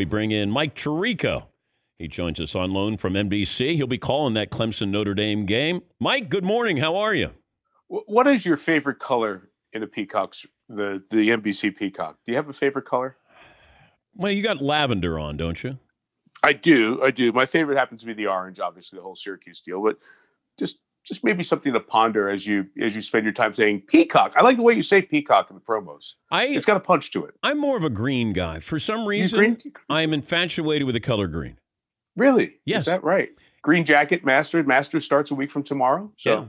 we bring in Mike Tirico. He joins us on loan from NBC. He'll be calling that Clemson-Notre Dame game. Mike, good morning. How are you? What is your favorite color in a peacock's, the NBC peacock? Do you have a favorite color? Well, you got lavender on, don't you? I do. My favorite happens to be the orange, obviously, the whole Syracuse deal. But just maybe something to ponder as you spend your time saying peacock. I like the way you say peacock in the promos. It's got a punch to it. I'm more of a green guy. For some reason, I'm infatuated with the color green. Really? Yes. Is that right? Green jacket, Master starts a week from tomorrow. So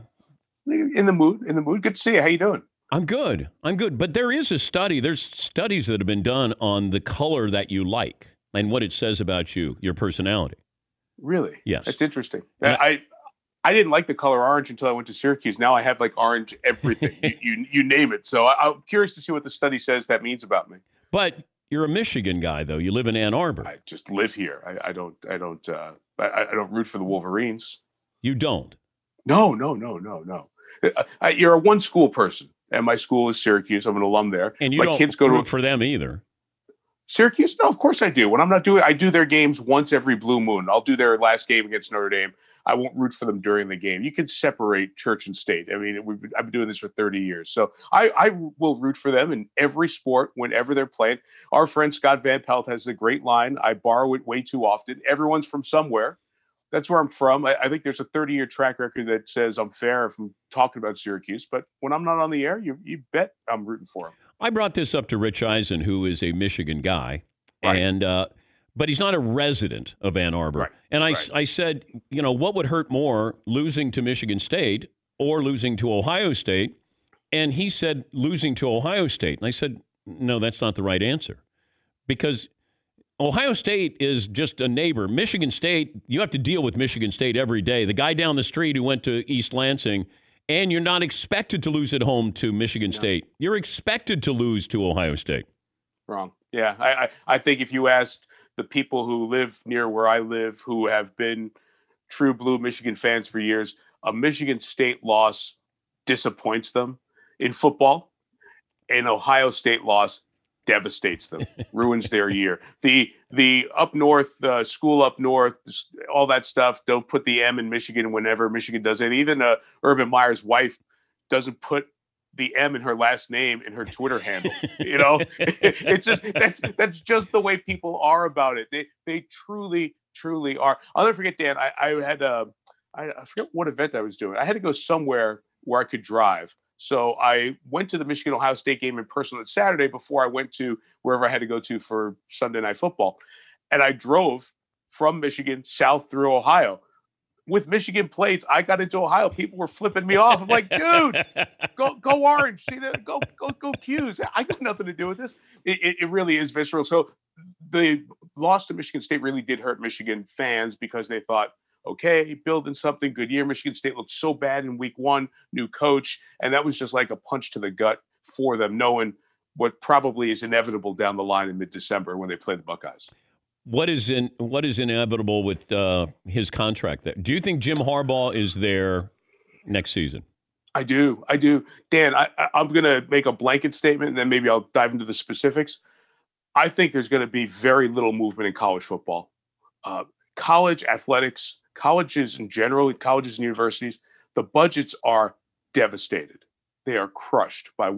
in the mood. Good to see you. How you doing? I'm good. But there is a study. There's studies that have been done on the color that you like and what it says about you, your personality. Really? Yes. That's interesting. I didn't like the color orange until I went to Syracuse. Now I have like orange everything. you name it. So I'm curious to see what the study says that means about me. But you're a Michigan guy, though. You live in Ann Arbor. I just live here. I don't root for the Wolverines. You don't? No. You're a one school person, and my school is Syracuse. I'm an alum there. And you my don't kids go root for them either. Syracuse? No, of course I do. When I'm not doing, I do their games once every blue moon. I'll do their last game against Notre Dame. I won't root for them during the game. You can separate church and state. I mean, I've been doing this for 30 years. So I will root for them in every sport whenever they're playing. Our friend Scott Van Pelt has a great line. I borrow it way too often. Everyone's from somewhere. That's where I'm from. I think there's a 30-year track record that says I'm fair if I'm talking about Syracuse. But when I'm not on the air, you bet I'm rooting for them. I brought this up to Rich Eisen, who is a Michigan guy. Right. But he's not a resident of Ann Arbor. Right. And I said, what would hurt more, losing to Michigan State or losing to Ohio State? And he said losing to Ohio State. And I said, no, that's not the right answer. Because Ohio State is just a neighbor. Michigan State, you have to deal with Michigan State every day. The guy down the street who went to East Lansing, and you're not expected to lose at home to Michigan State. You're expected to lose to Ohio State. Wrong. Yeah, I think if you asked the people who live near where I live, who have been true blue Michigan fans for years, a Michigan State loss disappoints them in football. An Ohio State loss devastates them, ruins their year. The up north, school up north, all that stuff. Don't put the M in Michigan whenever Michigan does it. Even Urban Meyer's wife doesn't put the M in her last name in her Twitter handle. It's just that's just the way people are about it. They truly are. I'll never forget, Dan. I forget what event I was doing. I had to go somewhere where I could drive. So I went to the Michigan-Ohio State game in person on Saturday before I went to wherever I had to go to for Sunday Night Football. And I drove from Michigan south through Ohio. With Michigan plates, I got into Ohio. People were flipping me off. I'm like, dude, go Orange. See that? Go Qs. I got nothing to do with this. It really is visceral. So the loss to Michigan State really did hurt Michigan fans because they thought, okay, building something, good year. Michigan State looked so bad in week one, new coach. And that was just like a punch to the gut for them, knowing what probably is inevitable down the line in mid-December when they play the Buckeyes. What is inevitable with his contract there? Do you think Jim Harbaugh is there next season? I do. Dan, I'm going to make a blanket statement, and then maybe I'll dive into the specifics. I think there's going to be very little movement in college football. College athletics, colleges in general, colleges and universities, the budgets are devastated. They are crushed by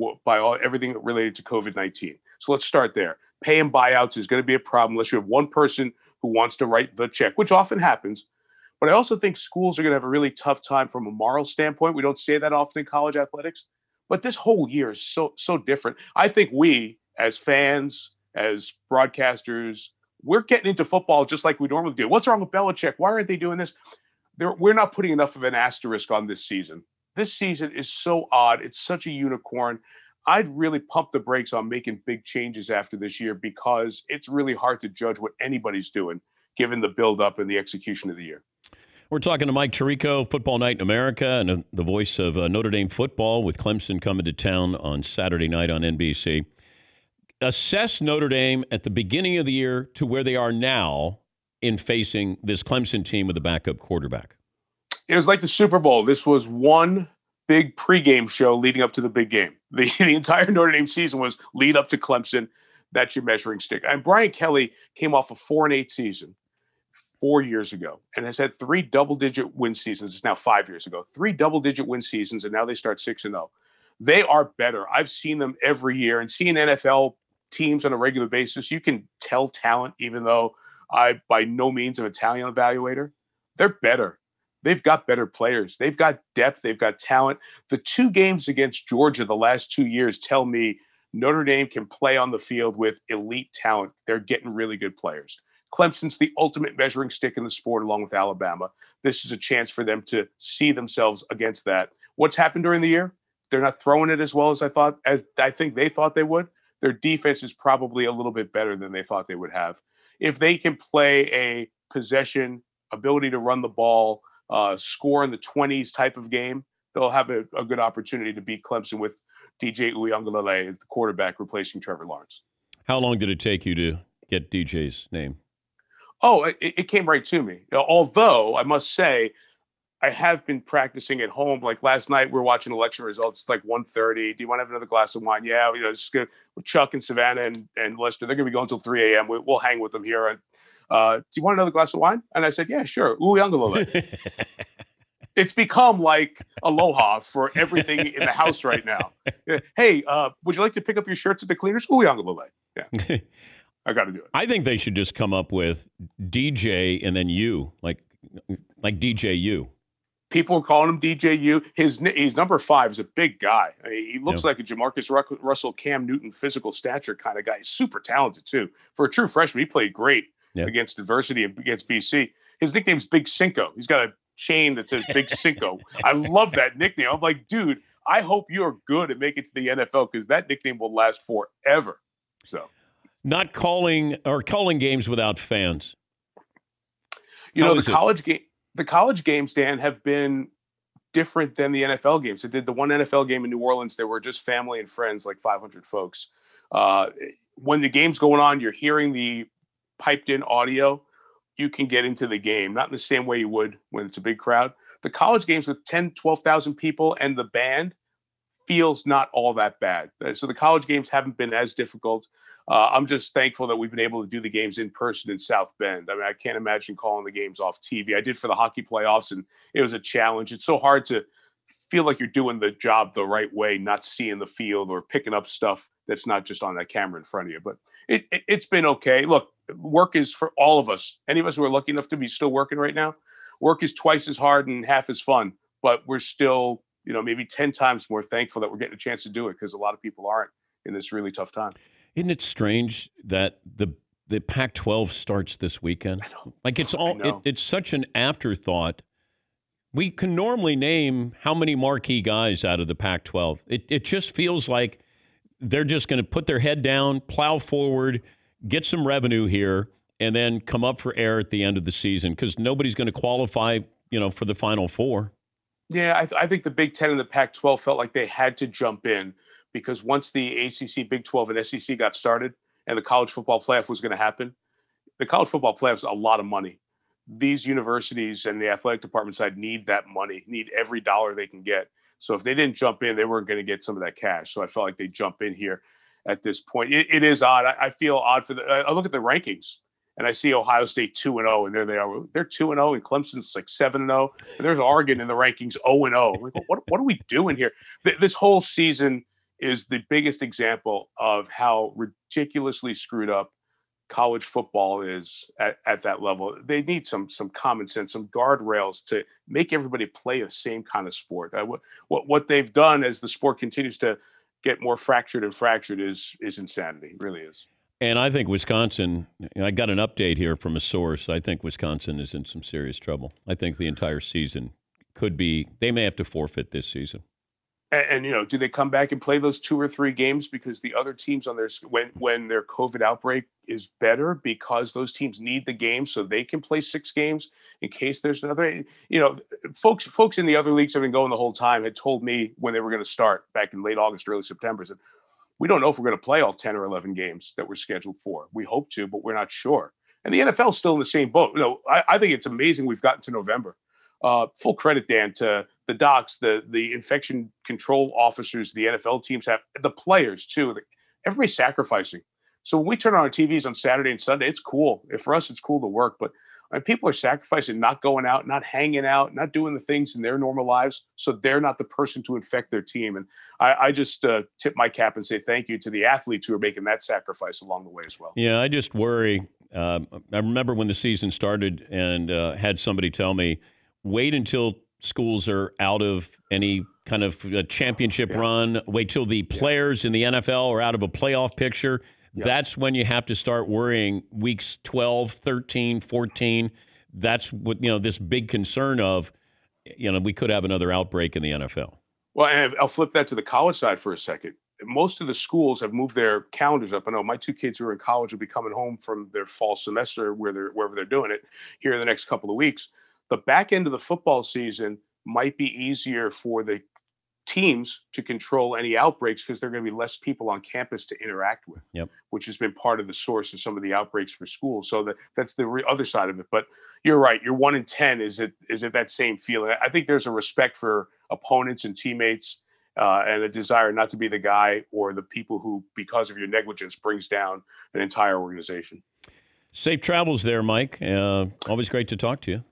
everything related to COVID-19. So let's start there. Paying buyouts is going to be a problem unless you have one person who wants to write the check, which often happens. But I also think schools are going to have a really tough time from a moral standpoint. We don't say that often in college athletics, but this whole year is so different. I think we, as fans, as broadcasters, we're getting into football just like we normally do. What's wrong with Belichick? Why aren't they doing this? We're not putting enough of an asterisk on this season. This season is so odd. It's such a unicorn. I'd really pump the brakes on making big changes after this year because it's really hard to judge what anybody's doing given the buildup and the execution of the year. We're talking to Mike Tirico, Football Night in America, and the voice of Notre Dame football with Clemson coming to town on Saturday night on NBC. Assess Notre Dame at the beginning of the year to where they are now in facing this Clemson team with a backup quarterback. It was like the Super Bowl. This was one big pregame show leading up to the big game. The entire Notre Dame season was lead up to Clemson. That's your measuring stick. And Brian Kelly came off a 4-8 season 4 years ago and has had 3 double-digit win seasons. It's now 5 years ago. 3 double-digit win seasons, and now they start 6-0. They are better. I've seen them every year, and seeing NFL teams on a regular basis, you can tell talent, even though I by no means am a talent evaluator. They're better. They've got better players. They've got depth. They've got talent. The 2 games against Georgia the last 2 years tell me Notre Dame can play on the field with elite talent. They're getting really good players. Clemson's the ultimate measuring stick in the sport along with Alabama. This is a chance for them to see themselves against that. What's happened during the year? They're not throwing it as well as I think they thought they would. Their defense is probably a little bit better than they thought they would have. If they can play a possession, ability to run the ball, score in the 20s type of game, they'll have a good opportunity to beat Clemson with DJ Uiagalelei, the quarterback, replacing Trevor Lawrence. How long did it take you to get DJ's name? Oh, it came right to me. Although I must say, I have been practicing at home. Like last night, we were watching election results. It's like 1:30. Do you want to have another glass of wine? Yeah, it's good. With Chuck and Savannah and Lester, they're going to be going until 3 a.m. We'll hang with them here. Do you want another glass of wine? And I said, yeah, sure. Uiagalelei. It's become like aloha for everything in the house right now. Hey, would you like to pick up your shirts at the cleaners? Uiagalelei. Yeah. I got to do it. I think they should just come up with DJ and then you, like DJ U. People are calling him DJ U. He's number 5. He's a big guy. I mean, he looks like a Jamarcus Russell, Cam Newton physical stature kind of guy. He's super talented, too. For a true freshman, he played great against adversity against BC. His nickname's Big Cinco. He's got a chain that says Big Cinco. I love that nickname. I'm like, dude, I hope you're good and make it to the NFL because that nickname will last forever. So, not calling games without fans. The college games, Dan, have been different than the NFL games. I did the one NFL game in New Orleans. There were just family and friends, like 500 folks. When the game's going on, you're hearing the piped in audio. You can get into the game, not in the same way you would when it's a big crowd. The college games with 10, 12,000 people and the band feels not all that bad. So the college games haven't been as difficult. I'm just thankful that we've been able to do the games in person in South Bend. I mean, I can't imagine calling the games off TV. I did for the hockey playoffs, and it was a challenge. It's so hard to feel like you're doing the job the right way, not seeing the field or picking up stuff that's not just on that camera in front of you. But it's been okay. Look, work is for all of us. Any of us who are lucky enough to be still working right now, work is twice as hard and half as fun. But we're still, maybe 10 times more thankful that we're getting a chance to do it because a lot of people aren't in this really tough time. Isn't it strange that the Pac-12 starts this weekend? I know. Like it's such an afterthought. We can normally name how many marquee guys out of the Pac-12. It just feels like they're just going to put their head down, plow forward, get some revenue here, and then come up for air at the end of the season because nobody's going to qualify, for the Final Four. Yeah, I think the Big Ten and the Pac-12 felt like they had to jump in because once the ACC, Big 12, and SEC got started and the college football playoff was going to happen, the college football playoff is a lot of money. These universities and the athletic department side need that money, need every dollar they can get. So if they didn't jump in, they weren't going to get some of that cash. So I felt like they jump in here at this point. It is odd. I feel odd I look at the rankings and I see Ohio State 2-0, and there they are. They're 2-0, and Clemson's like 7-0. And there's Oregon in the rankings 0-0. Like, what are we doing here? This whole season is the biggest example of how ridiculously screwed up college football is at that level. They need some common sense, some guardrails to make everybody play the same kind of sport. What they've done as the sport continues to get more fractured and fractured is insanity. It really is. And I think Wisconsin, I got an update here from a source. I think Wisconsin is in some serious trouble. I think the entire season they may have to forfeit this season. And do they come back and play those 2 or 3 games because the other teams on when their COVID outbreak is better because those teams need the game so they can play 6 games in case there's another, folks in the other leagues have been going the whole time had told me when they were going to start back in late August, early September, that we don't know if we're going to play all 10 or 11 games that we're scheduled for. We hope to, but we're not sure. And the NFL is still in the same boat. I think it's amazing we've gotten to November. Full credit, Dan, to the docs, the infection control officers, the NFL teams have, the players too. Everybody's sacrificing. So when we turn on our TVs on Saturday and Sunday, it's cool. For us, it's cool to work. But people are sacrificing, not going out, not hanging out, not doing the things in their normal lives, so they're not the person to infect their team. And I just tip my cap and say thank you to the athletes who are making that sacrifice along the way as well. Yeah, I just worry. I remember when the season started and had somebody tell me, wait until schools are out of any kind of a championship run. Wait till the players in the NFL are out of a playoff picture. That's when you have to start worrying weeks 12, 13, 14. That's what, this big concern of, we could have another outbreak in the NFL. Well, and I'll flip that to the college side for a second. Most of the schools have moved their calendars up. I know my two kids who are in college will be coming home from their fall semester wherever they're doing it here in the next couple of weeks. The back end of the football season might be easier for the teams to control any outbreaks because there are going to be less people on campus to interact with, which has been part of the source of some of the outbreaks for schools. So that's the other side of it. But you're right. You're 1 in 10. Is it that same feeling? I think there's a respect for opponents and teammates and a desire not to be the guy or the people who, because of your negligence, brings down an entire organization. Safe travels there, Mike. Always great to talk to you.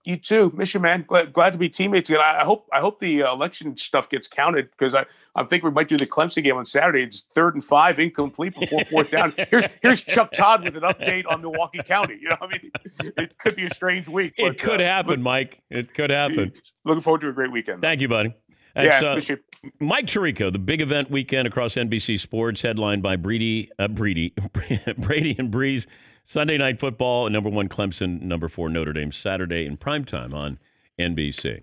You too. Miss you, man. Glad to be teammates again. I hope the election stuff gets counted because I think we might do the Clemson game on Saturday. It's 3rd and 5, incomplete before 4th down. Here's Chuck Todd with an update on Milwaukee County. It could be a strange week. It could happen, Mike. It could happen. Looking forward to a great weekend. Thank you, buddy. That's, Mike Tirico, the big event weekend across NBC Sports, headlined by Brady and Breeze. Sunday Night Football, number 1 Clemson, number 4 Notre Dame, Saturday in primetime on NBC.